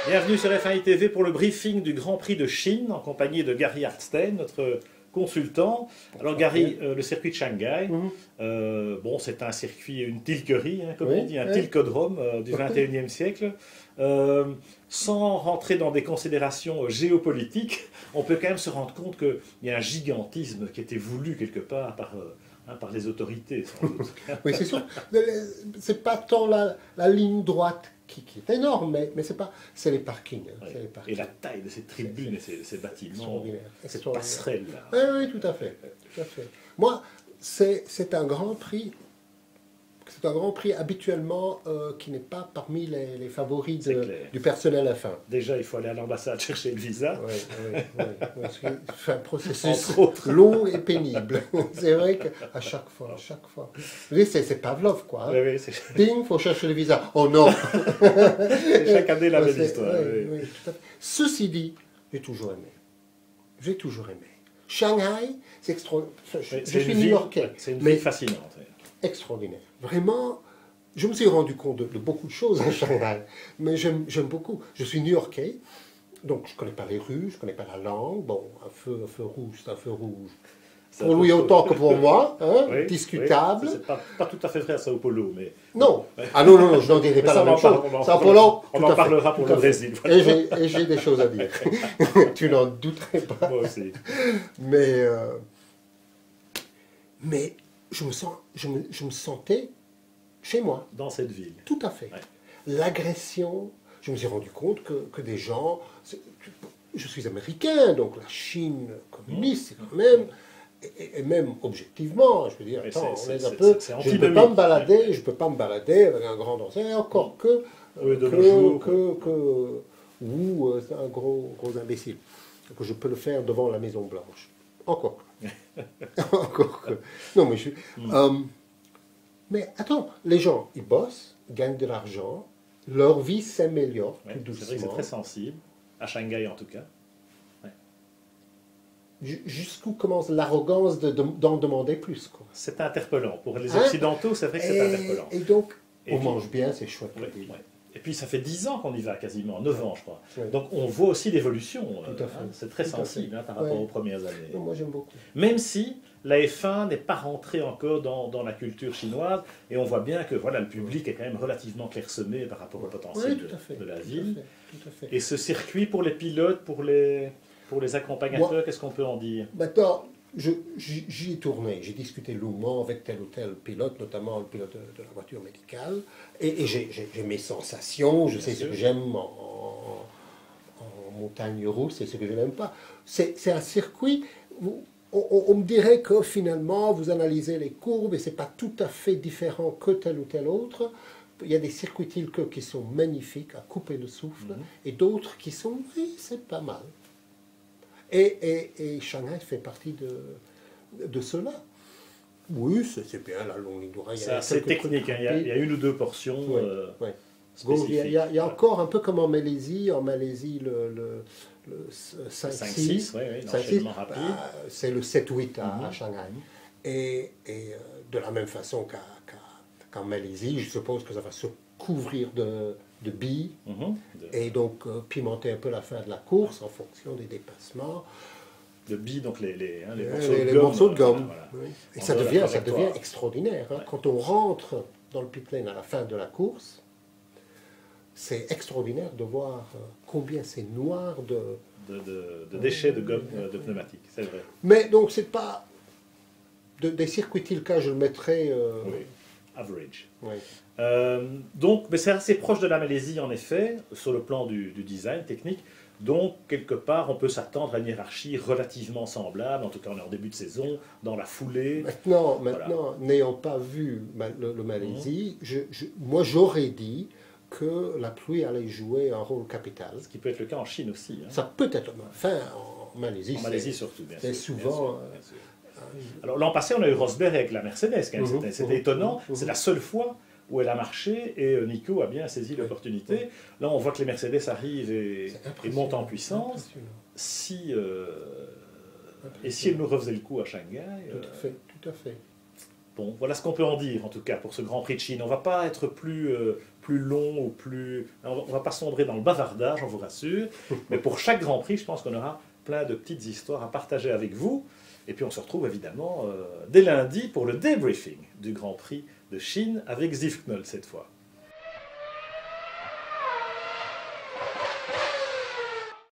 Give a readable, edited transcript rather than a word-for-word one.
Bienvenue sur F1 ITV pour le briefing du Grand Prix de Chine en compagnie de Gary Hartstein, notre consultant. Alors Gary, le circuit de Shanghai, bon, c'est un circuit, une tilquerie, hein, comme on dit, un tilcodrome du 21e siècle. Sans rentrer dans des considérations géopolitiques, on peut quand même se rendre compte qu'il y a un gigantisme qui était voulu quelque part par les autorités, sans doute. Oui, c'est sûr. C'est pas tant la ligne droite qui est énorme, mais c'est les parkings. Hein, Oui. Les parkings. Et la taille de ces tribunes et ces bâtiments, cette Extraordinaire. passerelle-là. Oui, tout à fait. Tout à fait. Moi, c'est un grand prix. C'est un grand prix habituellement qui n'est pas parmi les favoris du personnel F1. Déjà, il faut aller à l'ambassade chercher le visa. Oui. C'est un processus long et pénible. C'est vrai qu'à chaque fois. Vous voyez, c'est Pavlov, quoi. Hein. Oui, Ding, il faut chercher le visa. Oh non. C'est chaque année la même histoire. Oui, tout à fait. Ceci dit, j'ai toujours aimé. Shanghai, c'est extraordinaire. Je suis new-yorkais. C'est une ville fascinante. Extraordinaire. Vraiment, je me suis rendu compte de beaucoup de choses à Shanghai, mais j'aime beaucoup. Je suis new-yorkais, donc je ne connais pas les rues, je ne connais pas la langue. Bon, un feu rouge, c'est un feu rouge. Pour lui autant que pour moi, hein, oui, discutable. Oui, c'est pas tout à fait vrai à Sao Paulo, mais... Non. Ah non, je n'en dirai pas la même chose. Sao Paulo, on en parlera pour le Brésil. Voilà. Et j'ai des choses à dire. Tu n'en douterais pas. Moi aussi. Mais je me sentais chez moi. Dans cette ville. Tout à fait. Ouais. L'agression, je me suis rendu compte que des gens... Je suis américain, donc la Chine communiste, c'est quand même... Et même objectivement, je veux dire, attends, on est un peu... Je ne peux pas me balader, avec un grand danseur, et encore que... Ou c'est un gros imbécile. Que je peux le faire devant la Maison Blanche. Encore que. Non, mais mais attends, les gens, ils bossent, ils gagnent de l'argent, leur vie s'améliore tout doucement. C'est vrai que c'est très sensible, à Shanghai en tout cas. Ouais. Jusqu'où commence l'arrogance d'en demander plus, quoi. C'est interpellant. Pour les Occidentaux, c'est vrai que c'est interpellant. Et donc, on mange bien, c'est chouette. Et puis ça fait 10 ans qu'on y va quasiment, 9 ans je crois. Ouais. Donc on voit aussi l'évolution. C'est très Tout sensible par rapport aux premières années. Non, moi j'aime beaucoup. Même si la F1 n'est pas rentrée encore dans la culture chinoise, et on voit bien que voilà, le public est quand même relativement clairsemé par rapport au potentiel de la ville. Tout à fait. Et ce circuit pour les pilotes, pour les accompagnateurs, qu'est-ce qu'on peut en dire? Maintenant, j'y ai tourné, j'ai discuté longuement avec tel ou tel pilote, notamment le pilote de la voiture médicale, et j'ai mes sensations, je sais ce que j'aime en montagne russe et ce que je n'aime pas. C'est un circuit, on me dirait que finalement, vous analysez les courbes et ce n'est pas tout à fait différent que tel ou tel autre. Il y a des circuits qui sont magnifiques, à couper le souffle, et d'autres qui sont, oui, c'est pas mal. Et Shanghai fait partie de cela. Oui, c'est bien la longue ligne droite. C'est assez technique, hein. Il y a une ou deux portions spécifiques. Il y a encore un peu comme en Malaisie. En Malaisie, le 5-6, l'enchaînement rapide. C'est le 7-8 à Shanghai. Et de la même façon qu'en Malaisie, je suppose que ça va se couvrir de billes, et donc pimenter un peu la fin de la course en fonction des dépassements. De billes, donc les morceaux de gomme. Voilà. Oui. Et ça devient extraordinaire. Hein. Quand on rentre dans le pit lane à la fin de la course, c'est extraordinaire de voir combien c'est noir de déchets de gomme de pneumatique, c'est vrai. Mais donc c'est pas... des circuits Tilka, je le mettrais... Average. Oui. Donc, mais c'est assez proche de la Malaisie, en effet, sur le plan du design technique. Donc, quelque part, on peut s'attendre à une hiérarchie relativement semblable. En tout cas, on est en début de saison, dans la foulée. Maintenant, n'ayant pas vu le Malaisie, moi j'aurais dit que la pluie allait jouer un rôle capital. Ce qui peut être le cas en Chine aussi. Hein. Ça peut être... Enfin, en Malaisie, surtout, bien sûr. C'est souvent... Bien sûr. Alors l'an passé, on a eu Rosberg avec la Mercedes, quand même. C'était étonnant. C'est la seule fois où elle a marché et Nico a bien saisi l'opportunité. Là, on voit que les Mercedes arrivent et montent en puissance. Si elle nous refaisait le coup à Shanghai... Tout à fait. Bon, voilà ce qu'on peut en dire, en tout cas, pour ce Grand Prix de Chine. On ne va pas être plus long ou plus... On ne va pas sombrer dans le bavardage, on vous rassure. Mais pour chaque Grand Prix, je pense qu'on aura plein de petites histoires à partager avec vous. Et puis on se retrouve évidemment dès lundi pour le débriefing du Grand Prix de Chine avec Ziv Knoll cette fois.